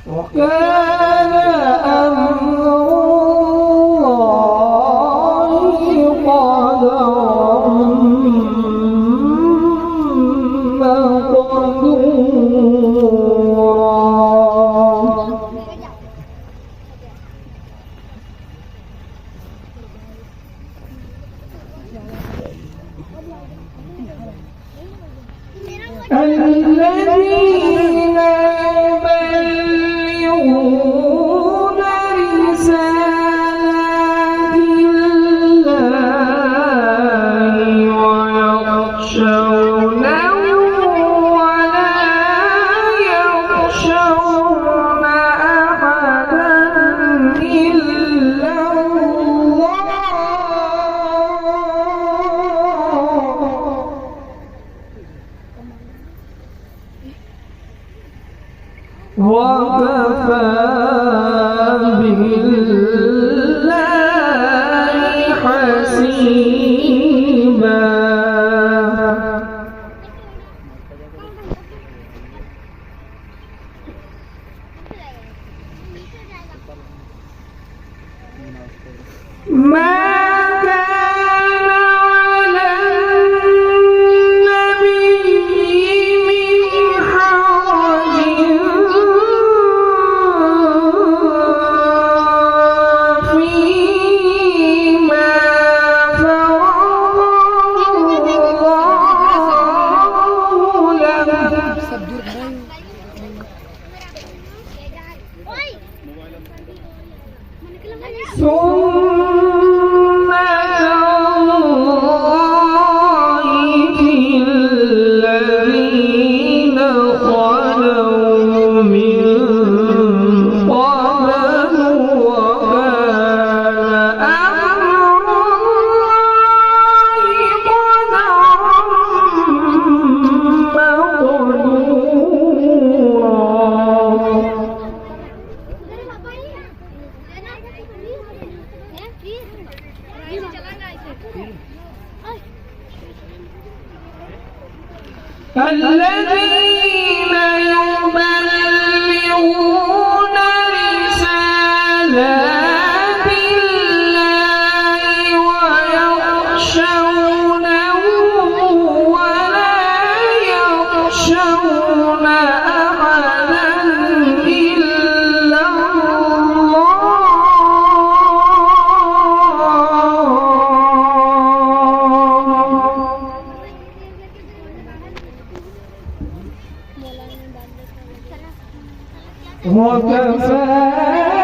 وكان أمر الله قدرا مقدورا. الذين يبلغون رسالات الله ويخشونه ولا يخشون أحدا إلا الله وكفى بالله حسيبا. ما كان على النبي من حرج فيما فرض الله له سنة الله في الذين خلوا من قبل وكان أمر الله قدرا مقدورا. الذين يبلغون رسالات الله ويخشونه ولا يخشون أحدا إلا الله وكفى